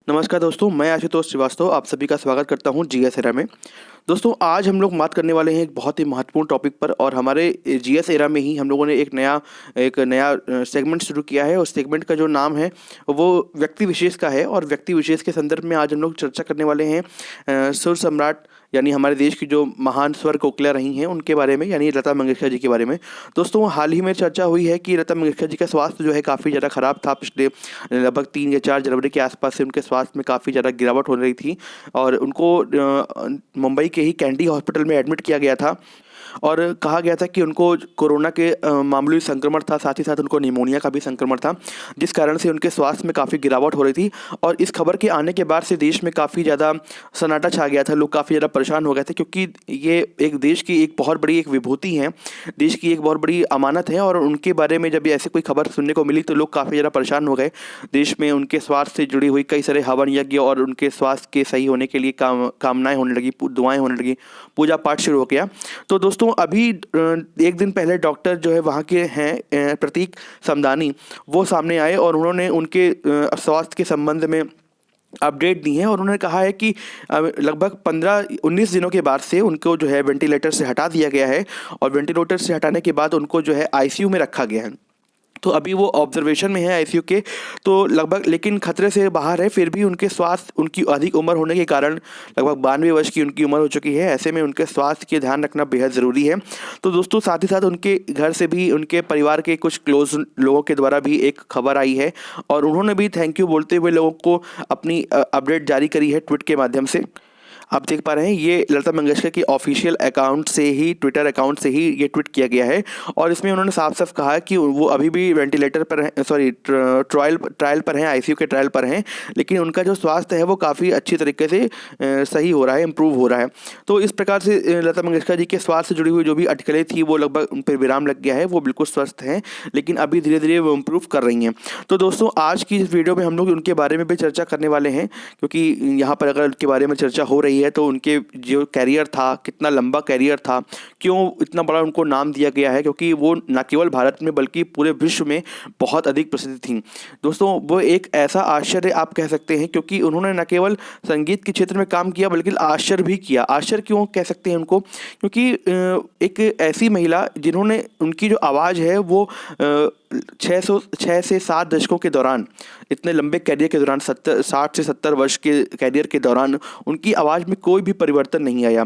नमस्कार दोस्तों, मैं आशुतोष श्रीवास्तव आप सभी का स्वागत करता हूं जीएस एरा में। दोस्तों, आज हम लोग बात करने वाले हैं एक बहुत ही महत्वपूर्ण टॉपिक पर और हमारे जीएस एरा में ही हम लोगों ने एक नया सेगमेंट शुरू किया है। उस सेगमेंट का जो नाम है वो व्यक्ति विशेष का है और व्यक्ति विशेष के संदर्भ में आज हम लोग चर्चा करने वाले हैं सुर सम्राट यानी हमारे देश की जो महान स्वर कोकिला रही हैं उनके बारे में, यानी लता मंगेशकर जी के बारे में। दोस्तों, हाल ही में चर्चा हुई है कि लता मंगेशकर जी का स्वास्थ्य जो है काफ़ी ज़्यादा ख़राब था। पिछले लगभग 3 या 4 जनवरी के आसपास से उनके स्वास्थ्य में काफ़ी ज़्यादा गिरावट हो रही थी और उनको मुंबई के ही कैंडी हॉस्पिटल में एडमिट किया गया था और कहा गया था कि उनको कोरोना के मामूली संक्रमण था, साथ ही साथ उनको निमोनिया का भी संक्रमण था, जिस कारण से उनके स्वास्थ्य में काफ़ी गिरावट हो रही थी। और इस खबर के आने के बाद से देश में काफ़ी ज़्यादा सन्नाटा छा गया था, लोग काफ़ी ज़्यादा परेशान हो गए थे, क्योंकि ये एक देश की एक बहुत बड़ी एक विभूति हैं, देश की एक बहुत बड़ी अमानत है और उनके बारे में जब ऐसे कोई खबर सुनने को मिली तो लोग काफ़ी ज़्यादा परेशान हो गए। देश में उनके स्वास्थ्य से जुड़ी हुई कई सारे हवन यज्ञ और उनके स्वास्थ्य के सही होने के लिए कामनाएं होने लगी, दुआएं होने लगी, पूजा पाठ शुरू हो गया। तो दोस्तों, अभी एक दिन पहले डॉक्टर जो है वहाँ के हैं प्रतीक समदानी, वो सामने आए और उन्होंने उनके स्वास्थ्य के संबंध में अपडेट दी है और उन्होंने कहा है कि लगभग 15-19 दिनों के बाद से उनको जो है वेंटिलेटर से हटा दिया गया है और वेंटिलेटर से हटाने के बाद उनको जो है आईसीयू में रखा गया है। तो अभी वो ऑब्जर्वेशन में है आईसीयू के, तो लगभग लेकिन खतरे से बाहर है। फिर भी उनके स्वास्थ्य, उनकी अधिक उम्र होने के कारण लगभग 92 वर्ष की उनकी उम्र हो चुकी है, ऐसे में उनके स्वास्थ्य के ध्यान रखना बेहद ज़रूरी है। तो दोस्तों, साथ ही साथ उनके घर से भी, उनके परिवार के कुछ क्लोज लोगों के द्वारा भी एक खबर आई है और उन्होंने भी थैंक यू बोलते हुए लोगों को अपनी अपडेट जारी करी है ट्वीट के माध्यम से। आप देख पा रहे हैं, ये लता मंगेशकर की ऑफिशियल अकाउंट से ही, ट्विटर अकाउंट से ही ये ट्वीट किया गया है और इसमें उन्होंने साफ साफ कहा है कि वो अभी भी वेंटिलेटर पर हैं, सॉरी ट्रायल पर हैं, आईसीयू के ट्रायल पर हैं, लेकिन उनका जो स्वास्थ्य है वो काफ़ी अच्छी तरीके से सही हो रहा है, इम्प्रूव हो रहा है। तो इस प्रकार से लता मंगेशकर जी के स्वास्थ्य से जुड़ी हुई जो भी अटकलें थी वो लगभग उन पर विराम लग गया है, वो बिल्कुल स्वस्थ हैं, लेकिन अभी धीरे धीरे वो इम्प्रूव कर रही हैं। तो दोस्तों, आज की इस वीडियो में हम लोग उनके बारे में भी चर्चा करने वाले हैं, क्योंकि यहाँ पर अगर उनके बारे में चर्चा हो रही है तो उनके जो कैरियर था, कितना लंबा कैरियर था, क्यों इतना बड़ा उनको नाम दिया गया है, क्योंकि वो न केवल भारत में बल्कि पूरे विश्व में बहुत अधिक प्रसिद्ध थी। दोस्तों, वो एक ऐसा आश्चर्य आप कह सकते हैं, क्योंकि उन्होंने न केवल संगीत के क्षेत्र में काम किया बल्कि आश्चर्य भी किया। आश्चर्य क्यों कह सकते हैं उनको, क्योंकि एक ऐसी महिला जिन्होंने, उनकी जो आवाज़ है वो 6 से 7 दशकों के दौरान, इतने लंबे कैरियर के दौरान, 60 से 70 वर्ष के कैरियर के दौरान उनकी आवाज़ में कोई भी परिवर्तन नहीं आया।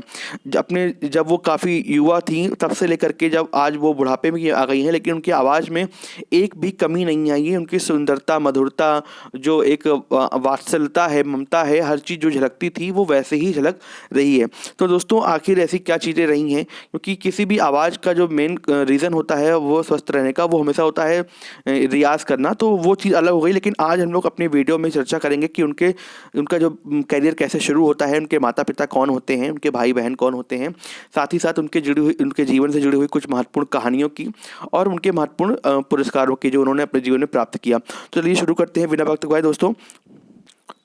जब वो काफ़ी युवा थी तब से लेकर के जब आज वो बुढ़ापे में आ गई हैं, लेकिन उनकी आवाज़ में एक भी कमी नहीं आई है। उनकी सुंदरता, मधुरता, जो एक वात्सल्यता है, ममता है, हर चीज़ जो झलकती थी वो वैसे ही झलक रही है। तो दोस्तों, आखिर ऐसी क्या चीज़ें रही हैं, क्योंकि किसी भी आवाज़ का जो मेन रीज़न होता है वो स्वस्थ रहने का, वो हमेशा होता है रियाज़ करना, तो वो चीज़ अलग हो गई। लेकिन आज हम लोग अपनी वीडियो में चर्चा करेंगे कि उनका जो कैरियर कैसे शुरू होता है, उनके माता पिता कौन होते हैं, उनके भाई बहन कौन होते हैं, साथ ही साथ उनके जीवन से जुड़ी हुई कुछ महत्वपूर्ण कहानियों की और उनके महत्वपूर्ण पुरस्कारों की जो उन्होंने अपने जीवन में प्राप्त किया। तो चलिए शुरू करते हैं बिना वक्त गवाए दोस्तों।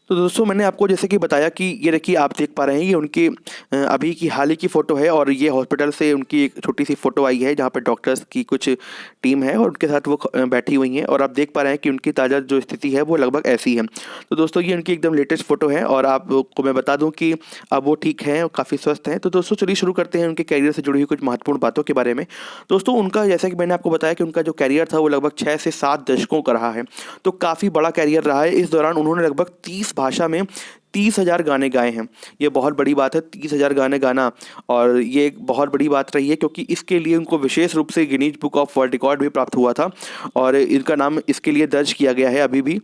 तो दोस्तों, मैंने आपको जैसे कि बताया कि ये देखिए, आप देख पा रहे हैं, ये उनकी अभी की हाल ही की फ़ोटो है और ये हॉस्पिटल से उनकी एक छोटी सी फ़ोटो आई है जहाँ पर डॉक्टर्स की कुछ टीम है और उनके साथ वो बैठी हुई हैं और आप देख पा रहे हैं कि उनकी ताज़ा जो स्थिति है वो लगभग ऐसी है। तो दोस्तों, ये उनकी एकदम लेटेस्ट फ़ोटो है और आपको मैं बता दूँ कि अब वो ठीक हैं और काफ़ी स्वस्थ हैं। तो दोस्तों, चलिए शुरू करते हैं उनके कैरियर से जुड़ी हुई कुछ महत्वपूर्ण बातों के बारे में। दोस्तों, उनका, जैसा कि मैंने आपको बताया कि उनका जो कैरियर था वो लगभग 6 से 7 दशकों का रहा है, तो काफ़ी बड़ा कैरियर रहा है। इस दौरान उन्होंने लगभग 30 भाषा में 30,000 गाने गाए हैं। ये बहुत बड़ी बात है, 30,000 गाने गाना, और ये एक बहुत बड़ी बात रही है क्योंकि इसके लिए उनको विशेष रूप से Guinness book of world record भी प्राप्त हुआ था और इनका नाम इसके लिए दर्ज किया गया है अभी भी।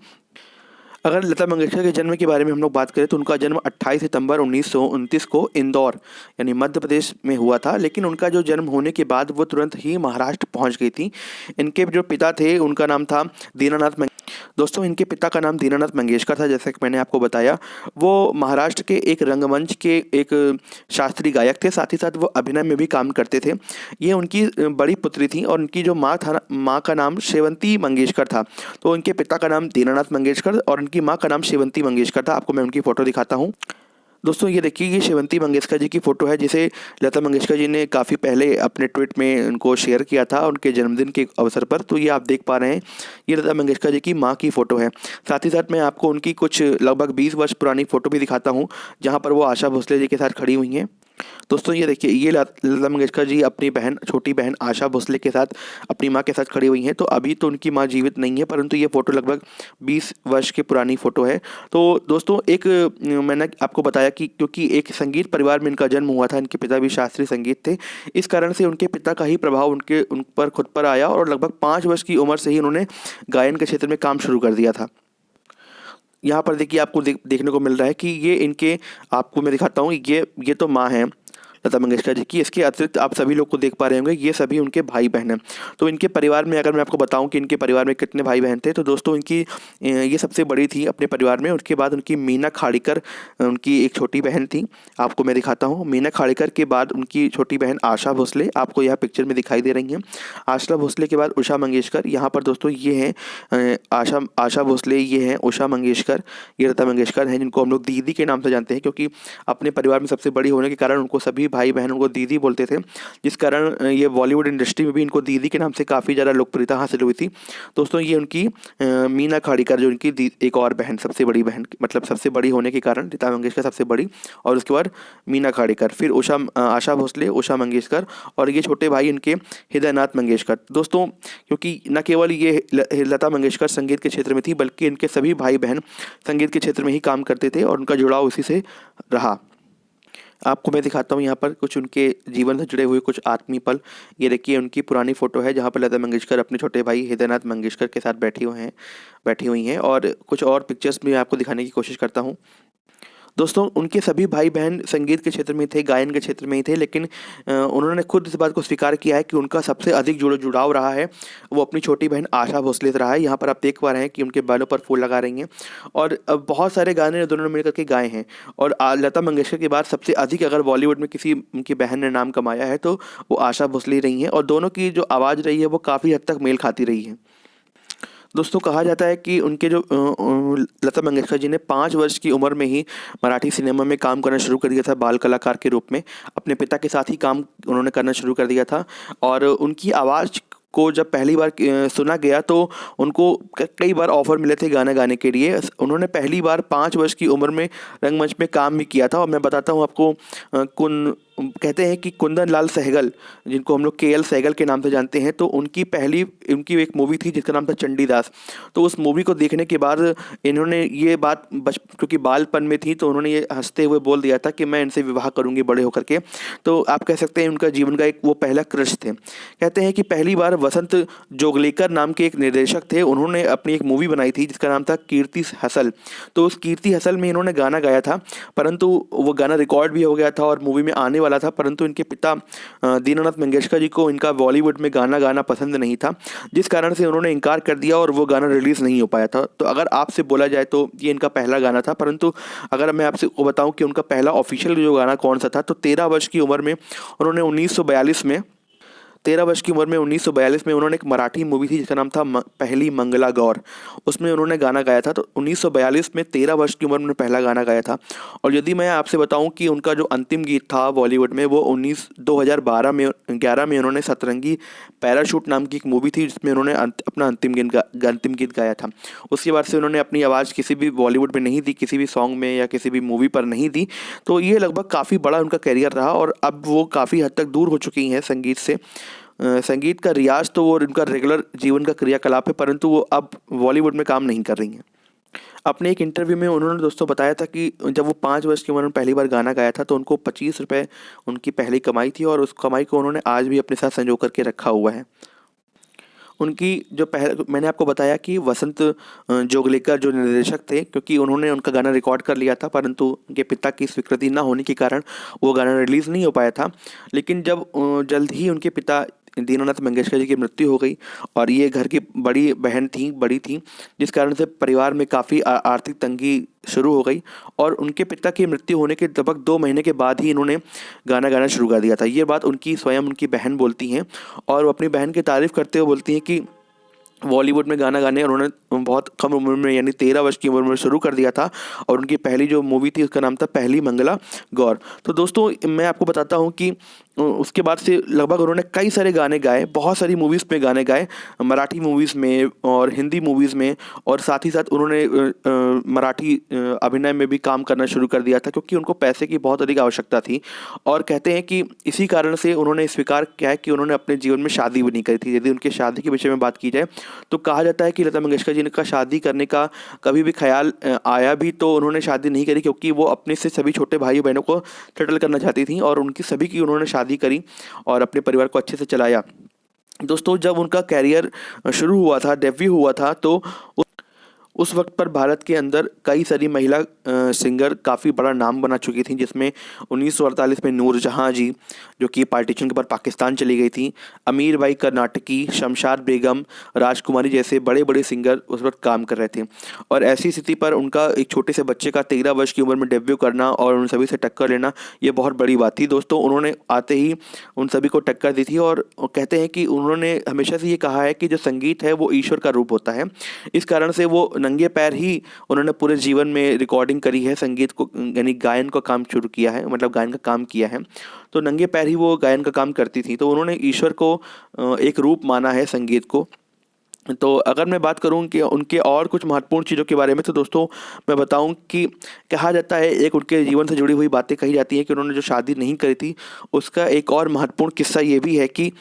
अगर लता मंगेशकर के जन्म के बारे में हम लोग बात करें तो उनका जन्म 28 सितंबर 1929 को इंदौर यानी मध्य प्रदेश में हुआ था, लेकिन उनका जो जन्म होने के बाद वो तुरंत ही महाराष्ट्र पहुंच गई थी। इनके जो पिता थे उनका नाम था दीनानाथ। दोस्तों, इनके पिता का नाम दीनानाथ मंगेशकर था, जैसा कि मैंने आपको बताया। वो महाराष्ट्र के एक रंगमंच के एक शास्त्रीय गायक थे, साथ ही साथ वो अभिनय में भी काम करते थे। ये उनकी बड़ी पुत्री थी और उनकी जो माँ का नाम शेवंती मंगेशकर था। तो उनके पिता का नाम दीनानाथ मंगेशकर और उनकी माँ का नाम शेवंती मंगेशकर था। आपको मैं उनकी फ़ोटो दिखाता हूँ। दोस्तों ये देखिए, ये शेवंती मंगेशकर जी की फ़ोटो है, जिसे लता मंगेशकर जी ने काफ़ी पहले अपने ट्वीट में उनको शेयर किया था उनके जन्मदिन के अवसर पर। तो ये आप देख पा रहे हैं, ये लता मंगेशकर जी की माँ की फ़ोटो है। साथ ही साथ मैं आपको उनकी कुछ लगभग 20 वर्ष पुरानी फ़ोटो भी दिखाता हूँ, जहाँ पर वो आशा भोसले जी के साथ खड़ी हुई हैं। दोस्तों ये देखिए, ये लता मंगेशकर जी अपनी बहन, छोटी बहन आशा भोसले के साथ, अपनी माँ के साथ खड़ी हुई हैं। तो अभी तो उनकी माँ जीवित नहीं है, परंतु ये फ़ोटो लगभग 20 वर्ष की पुरानी फ़ोटो है। तो दोस्तों एक मैंने आपको बताया कि क्योंकि एक संगीत परिवार में इनका जन्म हुआ था, इनके पिता भी शास्त्रीय संगीत थे, इस कारण से उनके पिता का ही प्रभाव उन पर खुद पर आया और लगभग 5 वर्ष की उम्र से ही उन्होंने गायन के क्षेत्र में काम शुरू कर दिया था। यहाँ पर देखिए, आपको देखने को मिल रहा है कि ये इनके, आपको मैं दिखाता हूँ, ये तो माँ है लता मंगेशकर जी की। इसके अतिरिक्त आप सभी लोग को देख पा रहे होंगे, ये सभी उनके भाई बहन हैं। तो इनके परिवार में अगर मैं आपको बताऊं कि इनके परिवार में कितने भाई बहन थे, तो दोस्तों इनकी ये सबसे बड़ी थी अपने परिवार में। उसके बाद उनकी मीना खाड़ीकर, उनकी एक छोटी बहन थी, आपको मैं दिखाता हूँ। मीना खाड़ीकर के बाद उनकी छोटी बहन आशा भोसले, आपको यहाँ पिक्चर में दिखाई दे रही हैं। आशा भोसले के बाद उषा मंगेशकर। यहाँ पर दोस्तों ये हैं आशा भोसले, ये हैं उषा मंगेशकर, ये लता मंगेशकर हैं, जिनको हम लोग दीदी के नाम से जानते हैं, क्योंकि अपने परिवार में सबसे बड़ी होने के कारण उनको सभी भाई बहन उनको दीदी बोलते थे, जिस कारण ये बॉलीवुड इंडस्ट्री में भी इनको दीदी के नाम से काफ़ी ज़्यादा लोकप्रियता हासिल हुई थी। दोस्तों ये उनकी मीना खाड़ीकर, जो उनकी एक और बहन, सबसे बड़ी बहन, मतलब सबसे बड़ी होने के कारण लता मंगेशकर सबसे बड़ी, और उसके बाद मीना खाड़ीकर, फिर आशा भोसले, उषा मंगेशकर, और ये छोटे भाई इनके हृदयनाथ मंगेशकर। दोस्तों क्योंकि न केवल ये लता मंगेशकर संगीत के क्षेत्र में थी, बल्कि इनके सभी भाई बहन संगीत के क्षेत्र में ही काम करते थे और उनका जुड़ाव इसी से रहा। आपको मैं दिखाता हूँ यहाँ पर कुछ उनके जीवन से जुड़े हुए कुछ आत्मीय पल। ये देखिए उनकी पुरानी फ़ोटो है, जहाँ पर लता मंगेशकर अपने छोटे भाई हृदयनाथ मंगेशकर के साथ बैठी हुई हैं, और कुछ और पिक्चर्स भी आपको दिखाने की कोशिश करता हूँ। दोस्तों उनके सभी भाई बहन संगीत के क्षेत्र में थे, गायन के क्षेत्र में ही थे, लेकिन उन्होंने खुद इस बात को स्वीकार किया है कि उनका सबसे अधिक जुड़ाव रहा है वो अपनी छोटी बहन आशा भोसले से रहा है। यहाँ पर आप देख पा रहे हैं कि उनके बालों पर फूल लगा रही हैं, और बहुत सारे गाने दोनों ने मिलकर के गाए हैं। और लता मंगेशकर के बाद सबसे अधिक अगर बॉलीवुड में किसी उनकी बहन ने नाम कमाया है, तो वो आशा भोसले रही हैं, और दोनों की जो आवाज़ रही है वो काफ़ी हद तक मेल खाती रही है। दोस्तों कहा जाता है कि उनके जो लता मंगेशकर जी ने 5 वर्ष की उम्र में ही मराठी सिनेमा में काम करना शुरू कर दिया था, बाल कलाकार के रूप में। अपने पिता के साथ ही काम उन्होंने करना शुरू कर दिया था, और उनकी आवाज़ को जब पहली बार सुना गया, तो उनको कई बार ऑफ़र मिले थे गाना गाने के लिए। उन्होंने पहली बार 5 वर्ष की उम्र में रंगमंच में काम भी किया था, और मैं बताता हूँ आपको, कहते हैं कि कुंदन लाल सहगल, जिनको हम लोग KL सहगल के नाम से जानते हैं, तो उनकी एक मूवी थी जिसका नाम था चंडीदास। तो उस मूवी को देखने के बाद इन्होंने ये बात क्योंकि बालपन में थी, तो उन्होंने ये हंसते हुए बोल दिया था कि मैं इनसे विवाह करूंगी बड़े होकर के। तो आप कह सकते हैं उनका जीवन का एक वो पहला क्रश थे। कहते हैं कि पहली बार वसंत जोगलेकर नाम के एक निर्देशक थे, उन्होंने अपनी एक मूवी बनाई थी जिसका नाम था कीर्ति हसल। तो उस कीर्ति हसल में इन्होंने गाना गाया था, परंतु वो गाना रिकॉर्ड भी हो गया था और मूवी में आने वाला था, परंतु इनके पिता दीनानाथ मंगेशकर जी को इनका बॉलीवुड में गाना गाना पसंद नहीं था, जिस कारण से उन्होंने इनकार कर दिया और वो गाना रिलीज़ नहीं हो पाया था। तो अगर आपसे बोला जाए तो ये इनका पहला गाना था, परंतु अगर मैं आपसे बताऊं कि उनका पहला ऑफिशियल जो गाना कौन सा था, तो 13 वर्ष की उम्र में उन्होंने 1942 में 13 वर्ष की उम्र में 1942 में उन्होंने एक मराठी मूवी थी जिसका नाम था पहली मंगला गौर, उसमें उन्होंने गाना गाया था। तो 1942 में 13 वर्ष की उम्र में पहला गाना गाया था। और यदि मैं आपसे बताऊं कि उनका जो अंतिम गीत था बॉलीवुड में, वो 2012 में 11 में उन्होंने सतरंगी पैराशूट नाम की एक मूवी थी जिसमें उन्होंने अपना अंतिम गीत गाया था। उसके बाद से उन्होंने अपनी आवाज़ किसी भी बॉलीवुड में नहीं दी, किसी भी सॉन्ग में या किसी भी मूवी पर नहीं दी। तो ये लगभग काफ़ी बड़ा उनका करियर रहा, और अब वो काफ़ी हद तक दूर हो चुकी हैं संगीत से। संगीत का रियाज तो वो उनका रेगुलर जीवन का क्रियाकलाप है, परंतु वो अब बॉलीवुड में काम नहीं कर रही हैं। अपने एक इंटरव्यू में उन्होंने दोस्तों बताया था कि जब वो 5 वर्ष की उम्र में पहली बार गाना गाया था, तो उनको 25 रुपये उनकी पहली कमाई थी, और उस कमाई को उन्होंने आज भी अपने साथ संजो करके रखा हुआ है। उनकी जो मैंने आपको बताया कि वसंत जोगलेकर जो निर्देशक थे, क्योंकि उन्होंने उनका गाना रिकॉर्ड कर लिया था, परंतु उनके पिता की स्वीकृति ना होने के कारण वो गाना रिलीज़ नहीं हो पाया था। लेकिन जब जल्द ही उनके पिता दीनानाथ मंगेशकर जी की मृत्यु हो गई, और ये घर की बड़ी थी, जिस कारण से परिवार में काफ़ी आर्थिक तंगी शुरू हो गई, और उनके पिता की मृत्यु होने के लगभग 2 महीने के बाद ही इन्होंने गाना गाना शुरू कर दिया था। ये बात उनकी स्वयं उनकी बहन बोलती हैं, और वो अपनी बहन की तारीफ़ करते हुए बोलती हैं कि बॉलीवुड में गाना गाने उन्होंने बहुत कम उम्र में यानी 13 वर्ष की उम्र में शुरू कर दिया था। और उनकी पहली जो मूवी थी उसका नाम था पहली मंगला गौर। तो दोस्तों मैं आपको बताता हूँ कि उसके बाद से लगभग उन्होंने कई सारे गाने गाए, बहुत सारी मूवीज़ में गाने गाए, मराठी मूवीज़ में और हिंदी मूवीज़ में। और साथ ही साथ उन्होंने मराठी अभिनय में भी काम करना शुरू कर दिया था, क्योंकि उनको पैसे की बहुत अधिक आवश्यकता थी। और कहते हैं कि इसी कारण से उन्होंने स्वीकार किया है कि उन्होंने अपने जीवन में शादी भी नहीं करी थी। यदि उनके शादी के विषय में बात की जाए तो कहा जाता है कि लता मंगेशकर जी ने का शादी करने का कभी भी ख्याल आया भी तो उन्होंने शादी नहीं करी, क्योंकि वो अपने से सभी छोटे भाई बहनों को सेटल करना चाहती थी और उनकी सभी की उन्होंने शादी करी और अपने परिवार को अच्छे से चलाया। दोस्तों जब उनका कैरियर शुरू हुआ था, डेब्यू हुआ था, तो उस वक्त पर भारत के अंदर कई सारी महिला सिंगर काफ़ी बड़ा नाम बना चुकी थी, जिसमें 1948 में नूरजहाँ जी, जो कि पार्टीशन के बाद पाकिस्तान चली गई थी, अमीर बाई कर्नाटकी, शमशाद बेगम, राजकुमारी जैसे बड़े बड़े सिंगर उस वक्त काम कर रहे थे। और ऐसी स्थिति पर उनका एक छोटे से बच्चे का 13 वर्ष की उम्र में डेब्यू करना और उन सभी से टक्कर लेना, ये बहुत बड़ी बात थी। दोस्तों उन्होंने आते ही उन सभी को टक्कर दी थी और कहते हैं कि उन्होंने हमेशा से ये कहा है कि जो संगीत है वो ईश्वर का रूप होता है। इस कारण से वो नंगे पैर ही उन्होंने पूरे जीवन में रिकॉर्डिंग करी है, संगीत को यानी गायन का काम शुरू किया है, मतलब गायन का काम किया है। तो नंगे पैर ही वो गायन का काम करती थी, तो उन्होंने ईश्वर को एक रूप माना है संगीत को। तो अगर मैं बात करूं कि उनके और कुछ महत्वपूर्ण चीज़ों के बारे में, तो दोस्तों मैं बताऊं कि कहा जाता है, एक उनके जीवन से जुड़ी हुई बातें कही जाती हैं कि उन्होंने जो शादी नहीं करी थी उसका एक और महत्वपूर्ण किस्सा ये भी है कि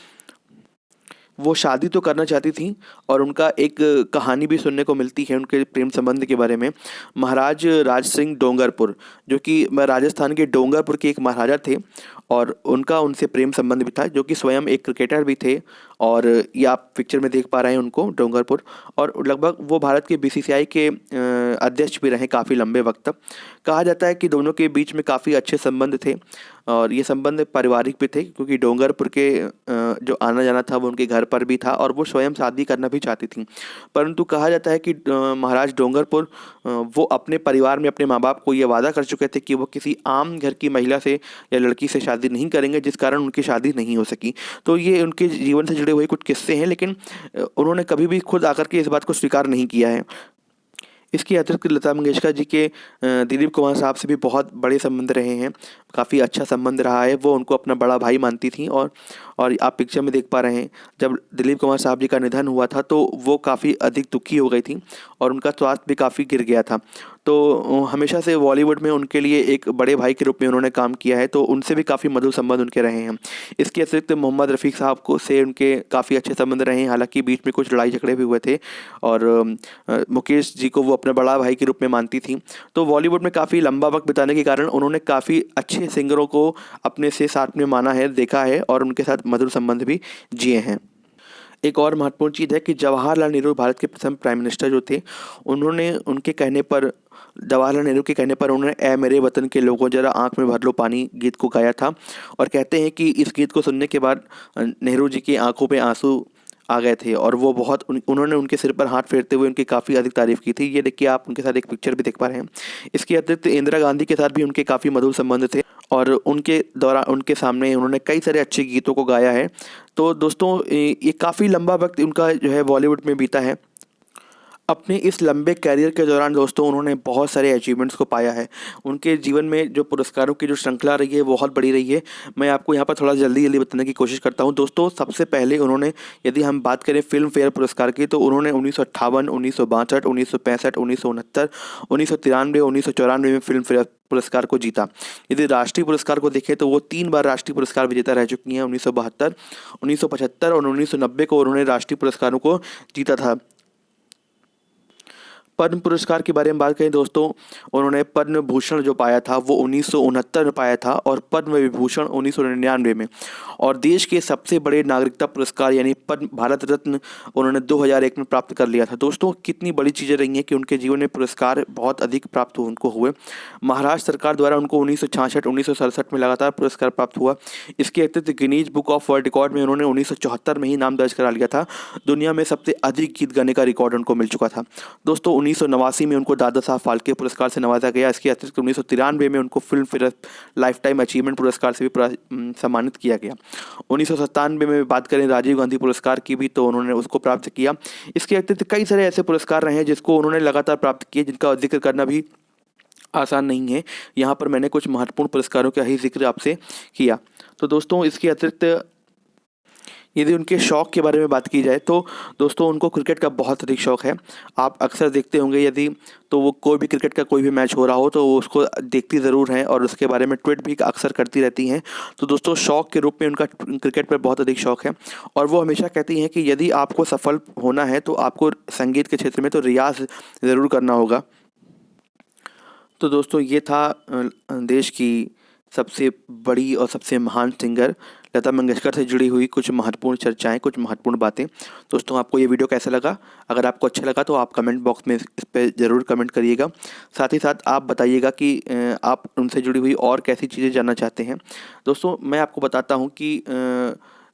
वो शादी तो करना चाहती थी और उनका एक कहानी भी सुनने को मिलती है उनके प्रेम संबंध के बारे में। महाराज राज सिंह डोंगरपुर, जो कि राजस्थान के डोंगरपुर के एक महाराजा थे, और उनका उनसे प्रेम संबंध भी था, जो कि स्वयं एक क्रिकेटर भी थे। और ये आप पिक्चर में देख पा रहे हैं उनको, डोंगरपुर। और लगभग वो भारत के बीसीसीआई के अध्यक्ष भी रहे काफ़ी लंबे वक्त तक। कहा जाता है कि दोनों के बीच में काफ़ी अच्छे संबंध थे और ये संबंध पारिवारिक भी थे, क्योंकि डोंगरपुर के जो आना जाना था वो उनके घर पर भी था और वो स्वयं शादी करना भी चाहती थी। परंतु कहा जाता है कि महाराज डोंगरपुर वो अपने परिवार में अपने माँ बाप को ये वादा कर चुके थे कि वो किसी आम घर की महिला से या लड़की से शादी नहीं करेंगे, जिस कारण उनकी शादी नहीं हो सकी। तो ये उनके जीवन से जुड़े हुए कुछ किस्से हैं, लेकिन उन्होंने कभी भी खुद आकर के इस बात को स्वीकार नहीं किया है। इसके अतिरिक्त लता मंगेशकर जी के दिलीप कुमार साहब से भी बहुत बड़े संबंध रहे हैं, काफ़ी अच्छा संबंध रहा है। वो उनको अपना बड़ा भाई मानती थी। और आप पिक्चर में देख पा रहे हैं, जब दिलीप कुमार साहब जी का निधन हुआ था तो वो काफ़ी अधिक दुखी हो गई थी और उनका स्वास्थ्य भी काफ़ी गिर गया था। तो हमेशा से बॉलीवुड में उनके लिए एक बड़े भाई के रूप में उन्होंने काम किया है, तो उनसे भी काफ़ी मधुर संबंध उनके रहे हैं। इसके अतिरिक्त मोहम्मद रफ़ीक साहब को से उनके काफ़ी अच्छे संबंध रहे हैं, हालांकि बीच में कुछ लड़ाई झगड़े भी हुए थे। और मुकेश जी को वो अपने बड़ा भाई के रूप में मानती थी। तो बॉलीवुड में काफ़ी लंबा वक्त बिताने के कारण उन्होंने काफ़ी अच्छे सिंगरों को अपने से साथ में माना है, देखा है और उनके साथ मधुर संबंध भी जिए हैं। एक और महत्वपूर्ण चीज़ है कि जवाहरलाल नेहरू भारत के प्रथम प्राइम मिनिस्टर जो थे, उन्होंने उनके कहने पर जवाहरलाल नेहरू के कहने पर उन्होंने ए मेरे वतन के लोगों जरा आँख में भर लो पानी गीत को गाया था। और कहते हैं कि इस गीत को सुनने के बाद नेहरू जी की आंखों में आंसू आ गए थे और वो बहुत उन्होंने उनके सिर पर हाथ फेरते हुए उनकी काफ़ी अधिक तारीफ़ की थी। ये देखिए, आप उनके साथ एक पिक्चर भी देख पा रहे हैं। इसके अतिरिक्त इंदिरा गांधी के साथ भी उनके काफ़ी मधुर संबंध थे और उनके दौरान उनके सामने उन्होंने कई सारे अच्छे गीतों को गाया है। तो दोस्तों ये काफ़ी लंबा वक्त उनका जो है बॉलीवुड में बीता है। अपने इस लंबे कैरियर के दौरान दोस्तों उन्होंने बहुत सारे अचीवमेंट्स को पाया है। उनके जीवन में जो पुरस्कारों की जो श्रृंखला रही है वो बहुत बड़ी रही है। मैं आपको यहाँ पर थोड़ा जल्दी जल्दी बताने की कोशिश करता हूँ। दोस्तों सबसे पहले उन्होंने, यदि हम बात करें फिल्म फेयर पुरस्कार की, तो उन्होंने 1958, 1962, 1965, 1969, 1993, 1994 में फिल्म फेयर पुरस्कार को जीता। यदि राष्ट्रीय पुरस्कार को देखें तो वो 3 बार राष्ट्रीय पुरस्कार विजेता रह चुकी हैं। 1972, 1975 और 1990 को उन्होंने राष्ट्रीय पुरस्कारों को जीता था। पद्म पुरस्कार के बारे में बात करें दोस्तों, उन्होंने पद्म भूषण जो पाया था वो 1969 में पाया था और पद्म विभूषण 1999 में। और देश के सबसे बड़े नागरिकता पुरस्कार यानी पद्म भारत रत्न उन्होंने 2001 में प्राप्त कर लिया था। दोस्तों कितनी बड़ी चीज़ें रही हैं कि उनके जीवन में पुरस्कार बहुत अधिक प्राप्त उनको हुए। महाराष्ट्र सरकार द्वारा उनको 1966, 1967 में लगातार पुरस्कार प्राप्त हुआ। इसके अतिरिक्त Guinness book of world record में उन्होंने 1974 में ही नाम दर्ज करा लिया था। दुनिया में सबसे अधिक गीत गाने का रिकॉर्ड उनको मिल चुका था। दोस्तों 1989 में उनको दादा साहब फाल्के पुरस्कार से नवाजा गया। इसके अतिरिक्त 1993 में उनको film fair life time achievement पुरस्कार से भी सम्मानित किया गया। 1997 में बात करें राजीव गांधी पुरस्कार की भी, तो उन्होंने उसको प्राप्त किया। इसके अतिरिक्त कई सारे ऐसे पुरस्कार रहे हैं जिसको उन्होंने लगातार प्राप्त किए, जिनका जिक्र करना भी आसान नहीं है। यहाँ पर मैंने कुछ महत्वपूर्ण पुरस्कारों का ही जिक्र आपसे किया। तो दोस्तों इसके अतिरिक्त यदि उनके शौक़ के बारे में बात की जाए तो दोस्तों उनको क्रिकेट का बहुत अधिक शौक़ है। आप अक्सर देखते होंगे यदि तो वो कोई भी क्रिकेट का कोई भी मैच हो रहा हो तो वो उसको देखती ज़रूर हैं और उसके बारे में ट्वीट भी अक्सर करती रहती हैं। तो दोस्तों शौक़ के रूप में उनका क्रिकेट पर बहुत अधिक शौक़ है और वो हमेशा कहती हैं कि यदि आपको सफल होना है तो आपको संगीत के क्षेत्र में तो रियाज़ ज़रूर करना होगा। तो दोस्तों ये था देश की सबसे बड़ी और सबसे महान सिंगर लता मंगेशकर से जुड़ी हुई कुछ महत्वपूर्ण चर्चाएं, कुछ महत्वपूर्ण बातें। दोस्तों आपको ये वीडियो कैसा लगा? अगर आपको अच्छा लगा तो आप कमेंट बॉक्स में इस पे ज़रूर कमेंट करिएगा। साथ ही साथ आप बताइएगा कि आप उनसे जुड़ी हुई और कैसी चीज़ें जानना चाहते हैं। दोस्तों मैं आपको बताता हूँ कि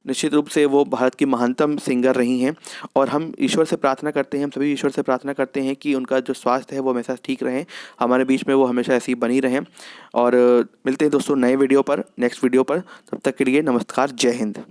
निश्चित रूप से वो भारत की महानतम सिंगर रही हैं और हम ईश्वर से प्रार्थना करते हैं, हम सभी ईश्वर से प्रार्थना करते हैं कि उनका जो स्वास्थ्य है वो हमेशा ठीक रहे, हमारे बीच में वो हमेशा ऐसी बनी रहें। और मिलते हैं दोस्तों नए वीडियो पर, नेक्स्ट वीडियो पर। तब तक के लिए नमस्कार, जय हिंद।